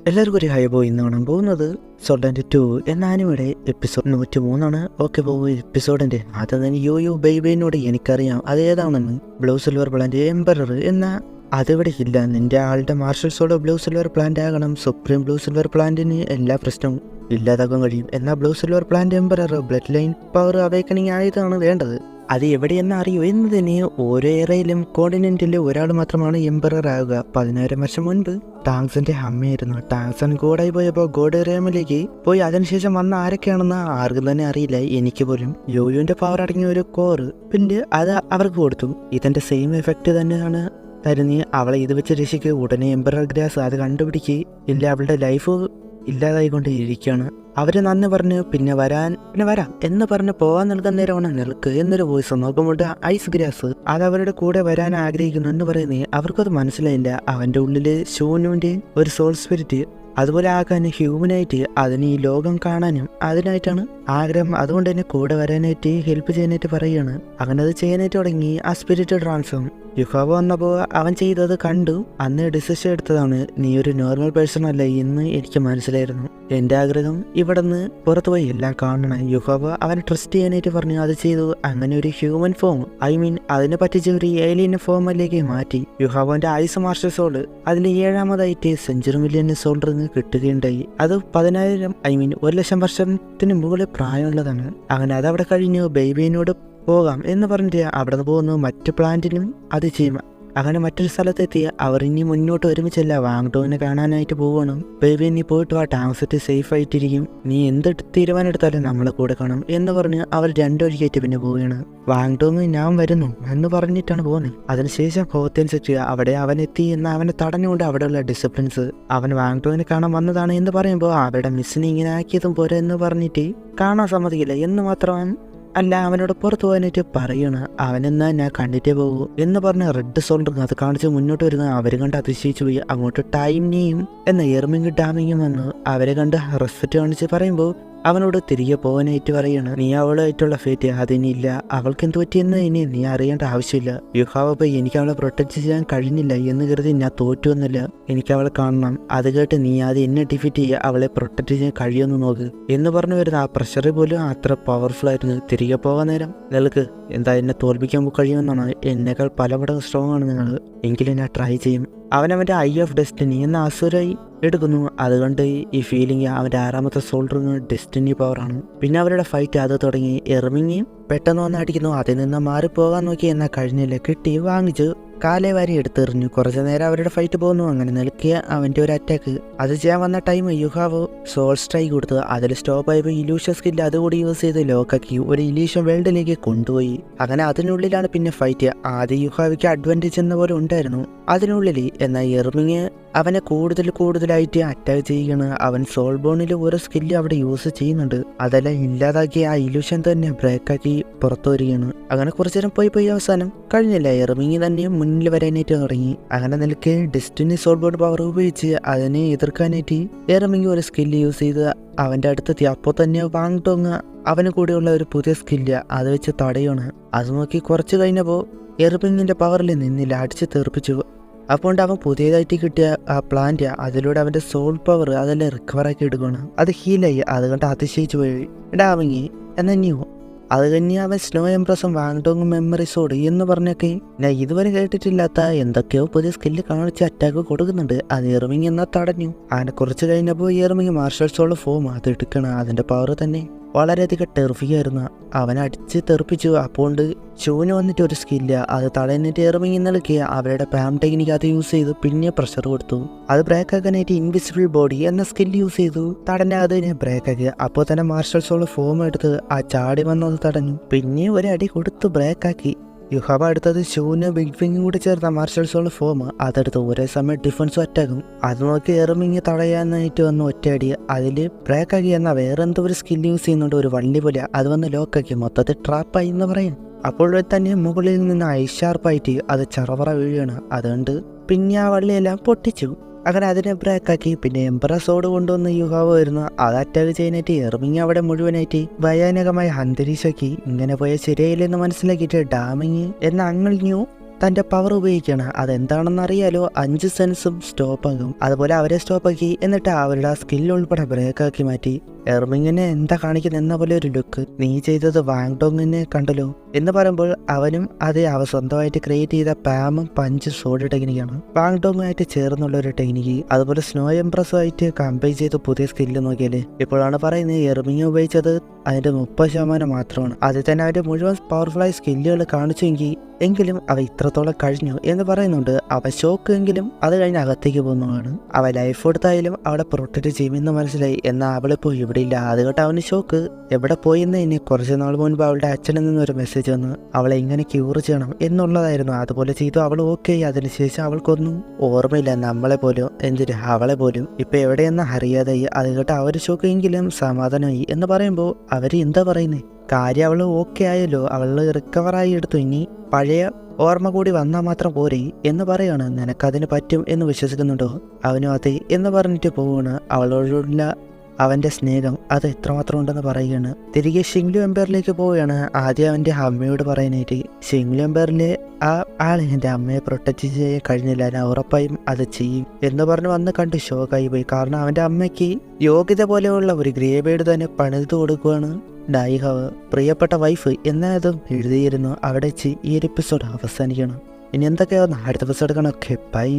എല്ലാവർക്കും ഒരു high boy ഇന്ന് കാണാൻ പോകുന്നത് സോൾഡ് 2 എന്ന ആനിമയുടെ എപ്പിസോഡ് 103 ഓക്കെ പോയി എപ്പിസോഡിന്റെ ആദ്യം തന്നെ യോ ബൈബൈനോട് എനിക്കറിയാം അതേതാണെന്ന്. ബ്ലൂ സിൽവർ പ്ലാന്റ് എംപറർ എന്ന അതിവിടെ ഇല്ല. നിന്റെ ആളുടെ marshal solo blue silver plant ആകണം. സുപ്രീം ബ്ലൂ സിൽവർ പ്ലാന്റിന് എല്ലാ പ്രശ്നവും ഇല്ലാതാക്കാൻ കഴിയും. എന്നാൽ blue silver plant emperor blood line power awakening ആയതാണ് വേണ്ടത്. അത് എവിടെയെന്ന് അറിയൂ എന്നതിന് ഓരോ ഏറയിലും കോണ്ടിനെന്റിലെ ഒരാൾ മാത്രമാണ് എംപറർ ആവുക. 10,000 വർഷം മുൻപ് ടാങ്സന്റെ അമ്മയായിരുന്നു. ടാങ്സൺ ഗോഡായി പോയപ്പോൾ ഗോഡ് റേമിലേക്ക് പോയി. അതിനുശേഷം വന്ന ആരൊക്കെയാണെന്ന് ആർക്കും തന്നെ അറിയില്ല, എനിക്ക് പോലും. യോയോന്റെ പവർ അടങ്ങിയ ഒരു കോറ് പിന്നെ അത് അവർക്ക് കൊടുത്തു. ഇതിന്റെ സെയിം എഫക്റ്റ് തന്നെയാണ് തരുന്നേ. അവളെ ഇത് വെച്ച് രക്ഷിക്കുക. ഉടനെ എംപറർ ഗ്രാസ് അത് കണ്ടുപിടിക്കുക. ഇല്ല, അവളുടെ ലൈഫ് ഇല്ലാതായിക്കൊണ്ട് ഇരിക്കുകയാണ്. അവര് നന്ദി പറഞ്ഞ് പിന്നെ വരാം എന്ന് പറഞ്ഞ് പോകാൻ നൽകുന്ന നേരമാണ് നിൽക്ക് എന്നൊരു വോയിസ്. നോക്കുമ്പോൾ ഐസ് ഗ്രാസ് അത് അവരുടെ കൂടെ വരാൻ ആഗ്രഹിക്കുന്നു എന്ന് പറയുന്നേ അവർക്കത് മനസ്സിലായില്ല. അവന്റെ ഉള്ളില് ഷൂനുവിന്റെ ഒരു സോൾ സ്പിരിറ്റ് അതുപോലെ ആകാൻ ഹ്യൂമനായിട്ട് അതിന് ഈ ലോകം കാണാനും അതിനായിട്ടാണ് ആഗ്രഹം. അതുകൊണ്ട് തന്നെ കൂടെ വരാനായിട്ട് ഹെൽപ്പ് ചെയ്യാനായിട്ട് പറയുകയാണ്. അങ്ങനെ അത് ചെയ്യാനായിട്ട് തുടങ്ങി. ആ സ്പിരിറ്റ് ട്രാൻസ്ഫോം യുഹാവ വന്നപ്പോൾ അവൻ ചെയ്തത് കണ്ടു. അന്ന് ഡിസിഷൻ എടുത്തതാണ്, നീ ഒരു നോർമൽ പേഴ്സൺ അല്ല എന്ന് എനിക്ക് മനസ്സിലായിരുന്നു. എന്റെ ആഗ്രഹം ഇവിടെ നിന്ന് പുറത്തു പോയി എല്ലാം കാണണം. യുഹാവ അവനെ ട്രസ്റ്റ് ചെയ്യാനായിട്ട് പറഞ്ഞു. അത് ചെയ്തു. അങ്ങനെ ഒരു ഹ്യൂമൻ ഫോം അതിനെ പറ്റിച്ച് ഒരു ഏലിയൻ ഫോമിലേക്ക് മാറ്റി. യുഹാവന്റെ ഐസ് മാർഷൽ സോള് അതിൽ 7ാമതായിട്ട് സെഞ്ചുറി മില്യൺ സോൾ റിങ് കിട്ടുകയുണ്ടായി. അത് 1,000,000 വർഷത്തിന് മുകളിൽ പ്രായമുള്ളതാണ്. അങ്ങനെ അതവിടെ കഴിഞ്ഞു. ബേബിനോട് പോകാം എന്ന് പറഞ്ഞിട്ട് അവിടെ നിന്ന് പോകുന്നു. മറ്റു പ്ലാന്റിനും അത് ചെയ്യും. അങ്ങനെ മറ്റൊരു സ്ഥലത്തെത്തി. അവർ ഇനി മുന്നോട്ട് ഒരുമിച്ചല്ല വാങ്ടോവിനെ കാണാനായിട്ട് പോവുകയാണ്. ബേബി ഇനി പോയിട്ട് വാ, ടാങ്സെറ്റ് സേഫ് ആയിട്ടിരിക്കും, നീ എന്ത് തീരുമാനം എടുത്താലും നമ്മളെ കൂടെ കാണും എന്ന് പറഞ്ഞ് അവർ രണ്ടൊഴിക്കായിട്ട് പിന്നെ പോവുകയാണ്. വാങ്ടോങ് ഞാൻ വരുന്നു എന്ന് പറഞ്ഞിട്ടാണ് പോകുന്നത്. അതിനുശേഷം ഹോത്തേൽ സെറ്റ് അവിടെ അവൻ എത്തി എന്ന് അവനെ തടഞ്ഞുകൊണ്ട് അവിടെയുള്ള ഡിസിപ്ലിൻസ് അവൻ വാങ്ടോങ്ങിനെ കാണാൻ വന്നതാണ് എന്ന് പറയുമ്പോൾ അവരുടെ മിസ്സിനെ ഇങ്ങനെ ആക്കിയതും പോരെ എന്ന് പറഞ്ഞിട്ട് കാണാൻ സമ്മതിക്കില്ല. എന്ന് മാത്രമാണ് അല്ല, അവനോട് പുറത്തു പോകാനായിട്ട് പറയണം. അവനെന്നാ ഞാൻ കണ്ടിട്ടേ പോകൂ എന്ന് പറഞ്ഞ് റെഡ് സോൾഡർ അത് കാണിച്ച് മുന്നോട്ട് വരുന്ന അവരെ കണ്ട് അതിശയിച്ചു പോയി. അങ്ങോട്ട് ടൈമിനെയും എന്ന എർമിങ് ഡാമിങ്ങും വന്നു. അവരെ കണ്ട് റെസ്പെക്റ്റ് കാണിച്ച് പറയുമ്പോൾ അവനോട് തിരികെ പോകാനായിട്ട് പറയണം. നീ അവളായിട്ടുള്ള ഫേറ്റ് അതിനില്ല, അവൾക്ക് എന്ത് പറ്റിയെന്ന് ഇനി നീ അറിയേണ്ട ആവശ്യമില്ല. യുഹാവ പോയി എനിക്ക് അവളെ പ്രൊട്ടക്ട് ചെയ്യാൻ കഴിഞ്ഞില്ല എന്ന് കരുതി ഞാൻ തോറ്റു എന്നല്ല, എനിക്ക് അവളെ കാണണം. അത് കേട്ട് നീ ആദ്യം എന്നെ ഡിഫീറ്റ് ചെയ്യുക, അവളെ പ്രൊട്ടക്ട് ചെയ്യാൻ കഴിയുമെന്ന് നോക്ക് എന്ന് പറഞ്ഞു വരുന്ന ആ പ്രഷർ പോലും അത്ര പവർഫുൾ ആയിരുന്നു. തിരികെ പോകാൻ നേരം നിനക്ക് എന്താ എന്നെ തോൽപ്പിക്കാൻ കഴിയുമെന്നാണ്, എന്നേക്കാൾ പല മടങ്ങ് സ്ട്രോങ് ആണ് നിങ്ങൾ, എങ്കിലും ഞാൻ ട്രൈ ചെയ്യും. അവനവൻ്റെ ഐ ഓഫ് ഡെസ്റ്റിനി എന്ന അസുരായി എടുക്കുന്നു. അതുകൊണ്ട് ഈ ഫീലിംഗ് അവൻ്റെ 6ാമത്തെ സോൾഡറിന് ഡെസ്റ്റിനി പവറാണ്. പിന്നെ അവരുടെ ഫൈറ്റ് അത് തുടങ്ങി. എർമിങ് പെട്ടെന്ന് വന്ന് അടിക്കുന്നു. അതിൽ നിന്ന് മാറിപ്പോകാൻ നോക്കി, എന്നാൽ കഴിഞ്ഞില്ല. കിട്ടി, വാങ്ങിച്ചു, കാലേ വാരി എടുത്തെറിഞ്ഞു. കുറച്ചു നേരം അവരുടെ ഫൈറ്റ് പോകുന്നു. അങ്ങനെ നിൽക്കിയ അവൻ്റെ ഒരു അറ്റാക്ക് അത് ചെയ്യാൻ വന്ന ടൈം യുഹാവ് സോൾ സ്ട്രൈക്ക് കൊടുത്തു. അതിൽ സ്റ്റോപ്പ് ആയപ്പോൾ ഇലൂഷൻ സ്കില്ല് അതുകൂടി യൂസ് ചെയ്ത് ലോക്കാക്കി ഒരു ഇലൂഷൻ വേൾഡിലേക്ക് കൊണ്ടുപോയി. അങ്ങനെ അതിനുള്ളിലാണ് പിന്നെ ഫൈറ്റ്. ആദ്യം യുഹാവിക്ക് അഡ്വാൻറ്റേജ് എന്ന പോലെ ഉണ്ടായിരുന്നു അതിനുള്ളിൽ. എന്നാൽ എർമിങ് അവനെ കൂടുതലായിട്ട് അറ്റാക്ക് ചെയ്യുകയാണ്. അവൻ സോൾ ബോണിൽ ഓരോ സ്കില്ല് അവിടെ യൂസ് ചെയ്യുന്നുണ്ട്. അതെല്ലാം ഇല്ലാതാക്കി ആ ഇലൂഷൻ തന്നെ ബ്രേക്കാക്കി പുറത്തു വരികയാണ്. അങ്ങനെ കുറച്ചു നേരം പോയി അവസാനം കഴിഞ്ഞില്ല. എർമിങ് തന്നെ മുന്നിൽ വരാനായിട്ട് തുടങ്ങി. അങ്ങനെ നിലക്ക് ഡെസ്റ്റിനി സോൾ ബോൺ പവർ ഉപയോഗിച്ച് അതിനെ എതിർക്കാനായിട്ട് എർമിങ് ഒരു സ്കില്ല് യൂസ് ചെയ്ത് അവൻ്റെ അടുത്തെത്തി. അപ്പോൾ തന്നെ വാങ്ടോങ് അവന് കൂടെയുള്ള ഒരു പുതിയ സ്കില്ല് അത് വെച്ച് തടയാണ്. അത് നോക്കി കുറച്ച് കഴിഞ്ഞപ്പോൾ എർമിങ്ങിന്റെ പവറിൽ നിന്നില്ല, അടിച്ച് തെറിപ്പിച്ചു. അപ്പോൾ അവൻ പുതിയതായിട്ട് കിട്ടിയ ആ പ്ലാന്റ് അതിലൂടെ അവൻ്റെ സോൾ പവർ അതെല്ലാം റിക്കവറാക്കി എടുക്കുകയാണ്. അത് ഹീലായി. അതുകൊണ്ട് അതിശയിച്ചു പോയി ഡാമിങ് എന്ന ന്യൂ. അത് കഴിഞ്ഞ് അവൻ സ്നോ എംപ്രസും വാങ്ടോങ് മെമ്മറീസോട് എന്ന് പറഞ്ഞൊക്കെ ഞാൻ ഇതുവരെ കേട്ടിട്ടില്ലാത്ത എന്തൊക്കെയോ പുതിയ സ്കില്ല് കാണിച്ച് അറ്റാക്ക് കൊടുക്കുന്നുണ്ട്. അത് എർമിങ് എന്നാൽ തടഞ്ഞു. അങ്ങനെ കുറച്ച് കഴിഞ്ഞപ്പോൾ എർമിങ് മാർഷൽ സോൾ ഫോം അത് എടുക്കണം. അതിൻ്റെ പവർ തന്നെ വളരെയധികം ടെറിഫിക്കായിരുന്നു. അവനെ അടിച്ച് തെറിപ്പിച്ചു. അപ്പോൾ ഷൂന് വന്നിട്ട് ഒരു സ്കില്ല അത് തടഞ്ഞിട്ട് എർമിങ് നൽകിയ അവരുടെ പാം ടെക്നിക്ക് അത് യൂസ് ചെയ്തു. പിന്നെ പ്രഷർ കൊടുത്തു. അത് ബ്രേക്ക് ആക്കാനായിട്ട് ഇൻവിസിബിൾ ബോഡി എന്ന സ്കില്ല് യൂസ് ചെയ്തു. തടഞ്ഞ അതിനെ ബ്രേക്ക് ആക്കി. അപ്പോൾ തന്നെ മാർഷൽ സോൾ ഫോം എടുത്ത് ആ ചാടി വന്നത് തടഞ്ഞു. പിന്നെ ഒരു അടി കൊടുത്ത് ബ്രേക്ക് ആക്കി. യുഹാവ അടുത്തത് ഷൂന് ബിഗ് വിങ് കൂടി ചേർന്ന മാർഷൽ സോൾ ഫോം അതെടുത്ത് ഒരേ സമയം ഡിഫൻസും അറ്റാക്കും. അത് നോക്കി എർമിങ് തടയാനായിട്ട് വന്ന് ഒറ്റയടി അതിൽ ബ്രേക്കാക്കി. എന്നാൽ വേറെ എന്തോ ഒരു സ്കില്ല് യൂസ് ചെയ്യുന്നുണ്ട്, ഒരു വള്ളി പോലെ അത് വന്ന് ലോക്കാക്കി. മൊത്തത്തിൽ ട്രാപ്പായി എന്ന് പറയും. അപ്പോൾ തന്നെ മുകളിൽ നിന്ന് ഐഷാർപ്പായിട്ട് അത് ചറവറ വീഴുകയാണ്. അതുകൊണ്ട് പിന്നെ ആ വള്ളിയെല്ലാം പൊട്ടിച്ചു. അങ്ങനെ അതിനെ ബ്രേക്കാക്കി. പിന്നെ എംപറസോട് കൊണ്ടുവന്ന് യുഹാവ് വരുന്നു. അത് അറ്റാക്ക് ചെയ്യാനായിട്ട് എർമിങ് അവിടെ മുഴുവനായിട്ട് ഭയാനകമായ അന്തരീക്ഷമാക്കി. ഇങ്ങനെ പോയ ശരിയായില്ലെന്ന് മനസ്സിലാക്കിയിട്ട് ഡാമിങ് എന്ന അങ്ങിൾ ന്യൂ തന്റെ പവർ ഉപയോഗിക്കുകയാണ്. അതെന്താണെന്ന് അറിയാലോ, 5 സെൻസും സ്റ്റോപ്പ് ആകും. അതുപോലെ അവരെ സ്റ്റോപ്പ് ആക്കി എന്നിട്ട് അവരുടെ ആ സ്കിൽ ഉൾപ്പെടെ ബ്രേക്ക് ആക്കി മാറ്റി. എർമിങ്ങിനെ എന്താ കാണിക്കുന്ന എന്ന പോലെ ഒരു ലുക്ക്. നീ ചെയ്തത് വാങ്ഡോങ്ങിനെ കണ്ടല്ലോ എന്ന് പറയുമ്പോൾ അവനും അതേ അവ സ്വന്തമായിട്ട് ക്രിയേറ്റ് ചെയ്ത പാമും പഞ്ച് സോഡ് ടെക്നിക്കാണ്. വാങ്ഡോങ്ങുമായിട്ട് ചേർന്നുള്ള ഒരു ടെക്നിക്ക്. അതുപോലെ സ്നോ എംപ്രസുമായിട്ട് കമ്പയർ ചെയ്ത് പുതിയ സ്കില്ല് നോക്കിയാലേ ഇപ്പോഴാണ് പറയുന്നത് എർമിങ് ഉപയോഗിച്ചത് അതിന്റെ 30% മാത്രമാണ്. അതിൽ തന്നെ അവന്റെ മുഴുവൻ പവർഫുള്ളായ സ്കില്ലുകൾ കാണിച്ചെങ്കിൽ എങ്കിലും അവ ഇത്രത്തോളം കഴിഞ്ഞു എന്ന് പറയുന്നുണ്ട്. അവ ഷോക്ക് എങ്കിലും അത് കഴിഞ്ഞ് അകത്തേക്ക് പോകുന്നതാണ്. അവ ലൈഫ് കൊടുത്തായാലും അവളെ പ്രൊട്ടക്ട് ചെയ്യുമെന്ന് മനസ്സിലായി. എന്നാൽ അവളിപ്പോൾ ഇവിടെ ഇല്ല. അത് കേട്ട് അവന് ഷോക്ക്. എവിടെ പോയെന്ന് ഇനി കുറച്ച് നാൾ മുൻപ് അവളുടെ അച്ഛനിൽ നിന്നൊരു മെസ്സേജ് വന്ന് അവളെ ഇങ്ങനെ ക്യൂർ ചെയ്യണം എന്നുള്ളതായിരുന്നു. അതുപോലെ ചെയ്തു. അവൾ ഓക്കെ. അതിനുശേഷം അവൾക്കൊന്നും ഓർമ്മയില്ല, നമ്മളെ പോലും എന്തിന് അവളെ പോലും. ഇപ്പൊ എവിടെയെന്ന് അറിയാതായി. അത് കേട്ട് അവർ ഷോക്ക് എങ്കിലും സമാധാനമായി എന്ന് പറയുമ്പോൾ അവര് എന്താ പറയുന്നേ, കാര്യം അവള് ഓക്കെ ആയല്ലോ, അവള് റിക്കവറായി എടുത്തു. ഇനി പഴയ ഓർമ്മ കൂടി വന്നാൽ മാത്രം പോരെ എന്ന് പറയാണ്. നിനക്കതിന് പറ്റും എന്ന് വിശ്വസിക്കുന്നുണ്ടോ? അവനും അതെ എന്ന് പറഞ്ഞിട്ട് പോവാണ്. അവളോടുള്ള അവന്റെ സ്നേഹം അത് എത്രമാത്രം ഉണ്ടെന്ന് പറയുകയാണ്. തിരികെ ഷിങ്ലു എംപയറിലേക്ക് പോവുകയാണ്. ആദ്യം അവന്റെ അമ്മയോട് പറയാനായിട്ട്. ഷിങ്ലു എംപയറിലെ ആ ആൾ എൻ്റെ അമ്മയെ പ്രൊട്ടക്റ്റ് ചെയ്യാൻ കഴിഞ്ഞില്ല, ഞാൻ ഉറപ്പായും അത് ചെയ്യും എന്ന് പറഞ്ഞ് വന്ന് കണ്ട് ഷോക്കായി പോയി. കാരണം അവന്റെ അമ്മയ്ക്ക് യോഗ്യത പോലെയുള്ള ഒരു ഗ്രേബേഡ് തന്നെ പണിത് കൊടുക്കുകയാണ് ഡൈഹവ്, പ്രിയപ്പെട്ട വൈഫ് എന്നതും എഴുതിയിരുന്നു. അവിടെ വെച്ച് ഈ ഒരു എപ്പിസോഡ് അവസാനിക്കണം. ഇനി എന്തൊക്കെയാവുന്ന അടുത്ത എപ്പിസോഡ് കാണാം. Okay, by.